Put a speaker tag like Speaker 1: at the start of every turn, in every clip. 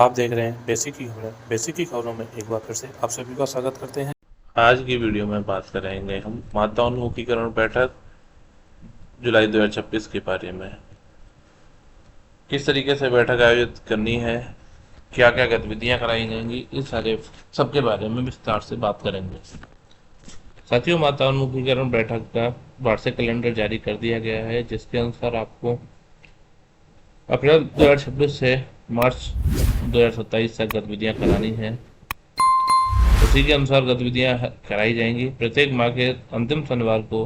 Speaker 1: आप देख रहे हैं बेसिक की खबरें। बेसिक की खबरों में एक बार फिर से आप सभी का स्वागत करते हैं। आज की वीडियो में बात करेंगे हम माताओन्मुखीकरण बैठक जुलाई 2026 के बारे में। किस तरीके से बैठक आयोजित करनी है, क्या क्या गतिविधियां कराई जाएंगी, इस सारे सबके बारे में विस्तार से बात करेंगे। साथियों, माताओन्मुखीकरण बैठक का वार्षिक कैलेंडर जारी कर दिया गया है, जिसके अनुसार आपको अप्रैल 2026 से मार्च 2027 तक गतिविधियां करानी हैं। उसी के अनुसार गतिविधियां कराई जाएंगी। प्रत्येक माह के अंतिम शनिवार को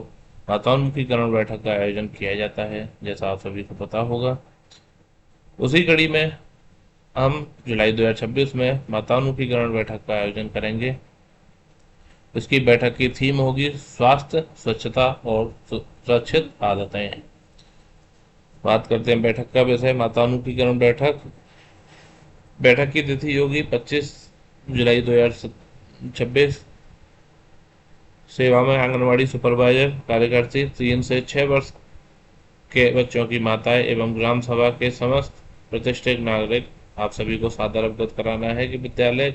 Speaker 1: माताओन्मुखीकरण बैठक का आयोजन किया जाता है, जैसा आप सभी को पता होगा। उसी कड़ी में हम जुलाई 2026 में माताओन्मुखीकरण बैठक का आयोजन करेंगे। इसकी बैठक की थीम होगी स्वास्थ्य, स्वच्छता और सुरक्षित आदतें। बात करते हैं बैठक का विषय। माताओन्मुखीकरण बैठक की तिथि होगी 25 जुलाई 2026। सेवा में आंगनवाड़ी सुपरवाइजर, कार्यकर्ती, 3 से 6 वर्ष के बच्चों की माताएं एवं ग्राम सभा के समस्त प्रतिष्ठित नागरिक। आप सभी को सादर अवगत कराना है कि विद्यालय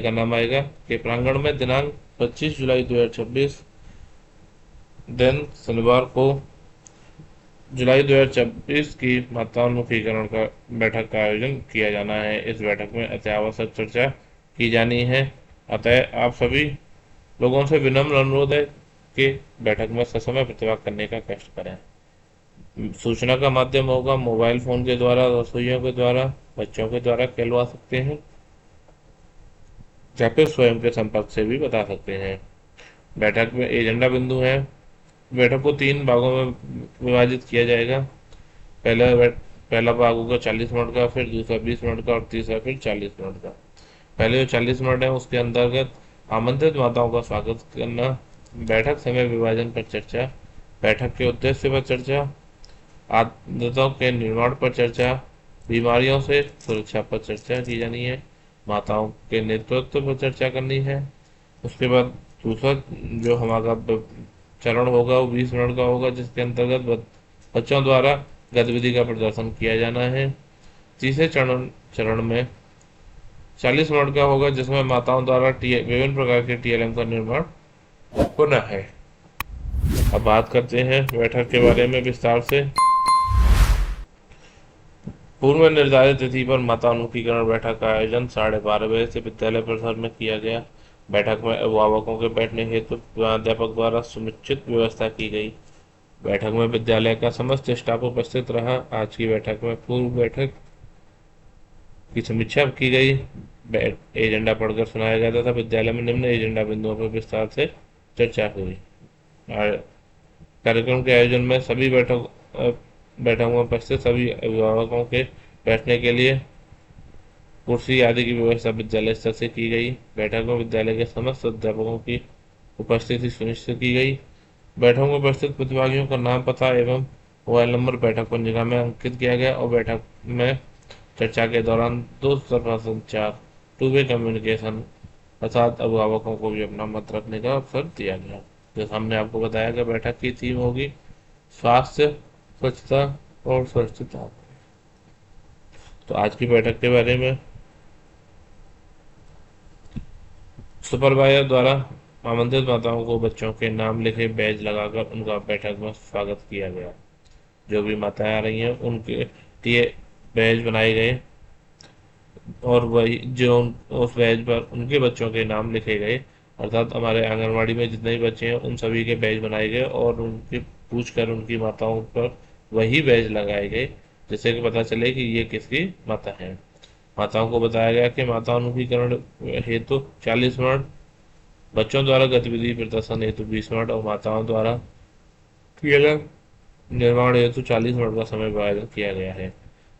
Speaker 1: का नाम आएगा के प्रांगण में दिनांक 25 जुलाई 2026 दिन शनिवार को जुलाई 2026 की माताओन्मुखीकरण का बैठक का आयोजन किया जाना है। इस बैठक में अत्यावश्यक चर्चा की जानी है। अतः आप सभी लोगों से विनम्र अनुरोध है कि बैठक में ससमय प्रतिभाग करने का कष्ट करें। सूचना का माध्यम होगा मोबाइल फोन के द्वारा, रसोइयों के द्वारा, बच्चों के द्वारा कहलवा सकते हैं या फिर स्वयं के संपर्क से भी बता सकते हैं। बैठक में एजेंडा बिंदु है। बैठक को 3 भागों में विभाजित किया जाएगा। पहला भाग होगा 40 मिनट का, फिर दूसरा 20 मिनट का और तीसरा फिर 40 मिनट का। पहले जो 40 मिनट है उसके अंतर्गत आमंत्रित माताओं का स्वागत करना, बैठक समय विभाजन पर चर्चा, बैठक के उद्देश्य पर चर्चा, आदतों के निर्माण पर चर्चा, बीमारियों से सुरक्षा पर चर्चा की जानी है, माताओं के नेतृत्व पर चर्चा करनी है। उसके बाद दूसरा जो हमारा चरण होगा वो 20 मिनट का होगा, जिसके अंतर्गत बच्चों द्वारा गतिविधि का प्रदर्शन किया जाना है। तीसरे चरण में 40 मिनट का होगा, जिसमें माताओं द्वारा विभिन्न प्रकार के टीएलएम का निर्माण होना है। अब बात करते हैं बैठक के बारे में विस्तार से। पूर्व निर्धारित तिथि पर माताओन्मुखीकरण बैठक का आयोजन 12:30 बजे से विद्यालय परिसर में किया गया। बैठक में अभिभावकों के बैठने हेतु अध्यापक द्वारा समुचित व्यवस्था की गई। बैठक में विद्यालय का समस्त स्टाफ उपस्थित रहा। आज की बैठक में पूर्व बैठक की समीक्षा की गई। एजेंडा पढ़कर सुनाया गया था। विद्यालय में निम्न एजेंडा बिंदुओं पर विस्तार से चर्चा हुई। कार्यक्रम के आयोजन में सभी बैठक में उपस्थित सभी अभिभावकों के बैठने के लिए कुर्सी आदि की व्यवस्था विद्यालय स्तर से की गई। बैठक में विद्यालय के समस्त अध्यापकों की उपस्थिति सुनिश्चित की गई। बैठक में उपस्थित प्रतिभागियों का नाम, पता एवं मोबाइल नंबर बैठक पत्रिका में अंकित किया गया और बैठक में चर्चा के दौरान 2 तरफा संचार, 2 वे कम्युनिकेशन अर्थात अभिभावकों को भी अपना मत रखने का अवसर दिया गया। जैसा हमने आपको बताया कि बैठक की थीम होगी स्वास्थ्य, स्वच्छता और सुरक्षित। तो आज की बैठक के बारे में सुपरवाइजर द्वारा आमंत्रित माताओं को बच्चों के नाम लिखे बैज लगाकर उनका बैठक में स्वागत किया गया। जो भी माताएं आ रही हैं उनके लिए बैज बनाए गए और वही जो उस बैज पर उनके बच्चों के नाम लिखे गए। अर्थात हमारे आंगनवाड़ी में जितने भी बच्चे हैं उन सभी के बैज बनाए गए और उनकी पूछकर उनकी माताओं पर वही बैज लगाए गए, जिससे कि पता चले कि ये किसकी माता है। माताओं को बताया गया कि माताओन्मुखीकरण हेतु 40 मिनट, बच्चों द्वारा गतिविधि प्रदर्शन हेतु 20 मिनट और माताओं द्वारा निर्माण हेतु 40 मिनट का समय विभाजन किया गया है।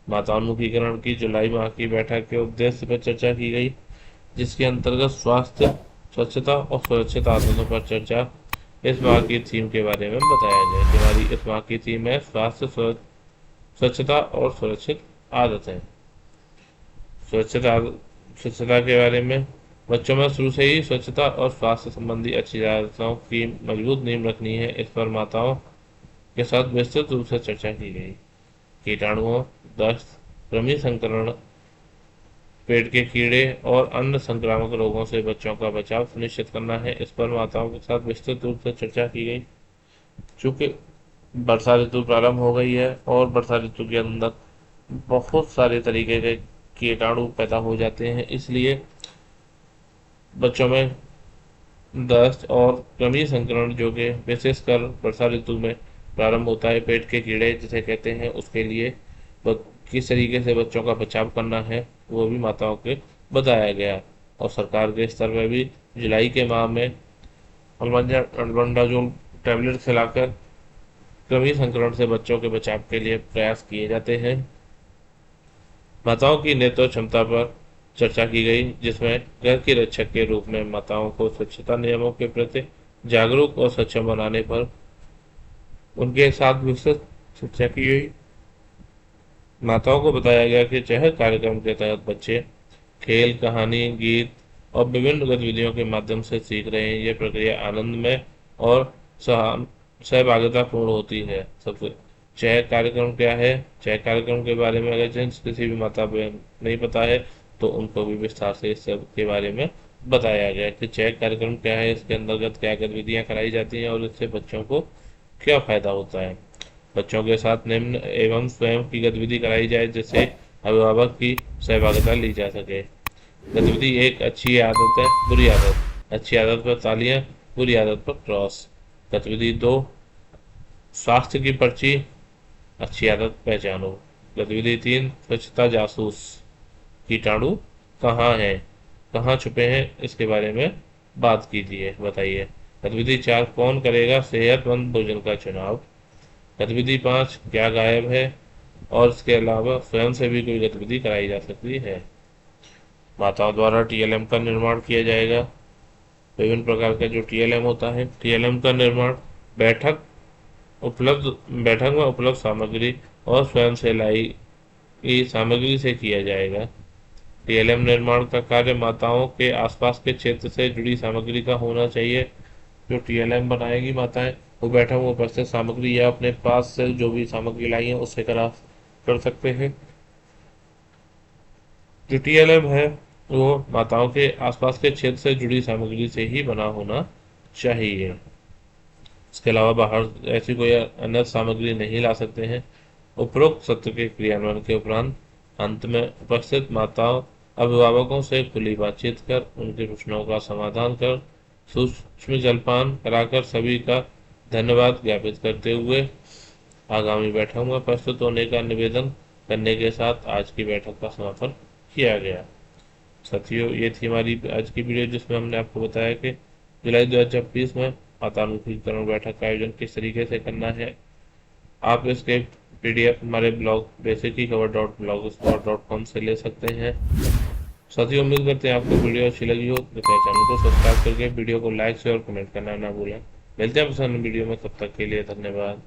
Speaker 1: माताओन्मुखीकरण की जुलाई माह की बैठक के उद्देश्य पर चर्चा की गई, जिसके अंतर्गत स्वास्थ्य, स्वच्छता और सुरक्षित आदतों पर चर्चा। इस माह की थीम के बारे में बताया जाए। हमारी इस माह की थीम है स्वास्थ्य, स्वच्छता और सुरक्षित आदतें। स्वच्छता के बारे में बच्चों में शुरू से ही स्वच्छता और स्वास्थ्य संबंधी अच्छी आदतों की मजबूत नींव रखनी है। इस पर माताओं के साथ विस्तृत रूप से चर्चा की गई। कीटाणुओं, दस्त, कृमि संक्रमण, पेट के कीड़े और अन्य संक्रामक रोगों से बच्चों का बचाव सुनिश्चित करना है। इस पर माताओं के साथ विस्तृत रूप से चर्चा की गई। चूंकि वर्षा ऋतु प्रारंभ हो गई है और वर्षा ऋतु के अंदर बहुत सारे तरीके के कीटाणु पैदा हो जाते हैं, इसलिए बच्चों में दस्त और कृमि संक्रमण, जो कि विशेषकर वर्षा ऋतु में प्रारंभ होता है, पेट के कीड़े जिसे कहते हैं, उसके लिए किस तरीके से बच्चों का बचाव करना है वो भी माताओं के बताया गया। और सरकार के स्तर पर भी जुलाई के माह में अल्बेंडाजोल टैबलेट खिलाकर कृमि संक्रमण से बच्चों के बचाव के लिए प्रयास किए जाते हैं। माताओं की नेतृत्व क्षमता पर चर्चा की गई, जिसमें घर की रक्षक के रूप में माताओं को स्वच्छता नियमों के प्रति जागरूक और सक्षम बनाने पर उनके साथ विस्तृत चर्चा की गई। माताओं को बताया गया कि चहल कार्यक्रम के तहत बच्चे खेल, कहानी, गीत और विभिन्न गतिविधियों के माध्यम से सीख रहे हैं। यह प्रक्रिया आनंदमय और सहभागितापूर्ण होती है। सबसे चयन कार्यक्रम क्या है? चयन कार्यक्रम के बारे में अगर जिन किसी भी माता बहन नहीं पता है तो उनको भी विस्तार से इस सब के बारे में बताया गया कि चयन कार्यक्रम क्या है, इसके अंतर्गत क्या गतिविधियां कराई जाती हैं और इससे बच्चों को क्या फायदा होता है। बच्चों के साथ निम्न एवं स्वयं की गतिविधि कराई जाए जिससे अभिभावक की सहभागिता ली जा सके। गतिविधि 1, अच्छी आदत है बुरी आदत। अच्छी आदत पर तालियां, बुरी आदत पर क्रॉस। गतिविधि 2, स्वास्थ्य की पर्ची, अच्छी आदत पहचानो। गतिविधि 3, स्वच्छता जासूस, कीटाणु कहाँ हैं, कहाँ छुपे हैं, इसके बारे में बात कीजिए, बताइए। गतिविधि 4, कौन करेगा सेहतमंद भोजन का चुनाव। गतिविधि 5, क्या गायब है, और इसके अलावा स्वयं से भी कोई गतिविधि कराई जा सकती है। माताओं द्वारा टीएलएम का निर्माण किया जाएगा। विभिन्न प्रकार का जो टीएलएम होता है, टीएलएम का निर्माण बैठक में उपलब्ध सामग्री और स्वयं से लाई सामग्री से किया जाएगा। टीएलएम निर्माण का कार्य माताओं के आसपास के क्षेत्र से जुड़ी सामग्री का होना चाहिए। जो टीएलएम बनाएगी माताएं, वो बैठक में उपस्थित सामग्री या अपने पास से जो भी सामग्री लाई है उससे कर सकते हैं। जो टीएलएम है वो माताओं के आसपास के क्षेत्र से जुड़ी सामग्री से ही बना होना चाहिए। इसके अलावा बाहर ऐसी कोई अन्य सामग्री नहीं ला सकते हैं। उपरोक्त सत्र के क्रियान्वयन के उपरांत अंत में उपस्थित माताओं अभिभावकों से खुली बातचीत कर उनके प्रश्नों का समाधान कर सूक्ष्म जलपान कराकर सभी का धन्यवाद ज्ञापित करते हुए आगामी बैठक में प्रस्तुत होने का निवेदन करने के साथ आज की बैठक का समापन किया गया। साथियों, ये थी हमारी आज की वीडियो जिसमें हमने आपको बताया कि जुलाई 2026 में मातानुकूलीकरण बैठक का आयोजन किस तरीके से करना है। आप इसके पीडीएफ हमारे ब्लॉग basickycover.blogspot.com से ले सकते हैं। साथियों, उम्मीद करते हैं आपको वीडियो अच्छी लगी हो। कृपया चैनल को सब्सक्राइब करके वीडियो को लाइक शेयर और कमेंट करना ना भूलें। मिलते हैं पसंद वीडियो में, तब तक के लिए धन्यवाद।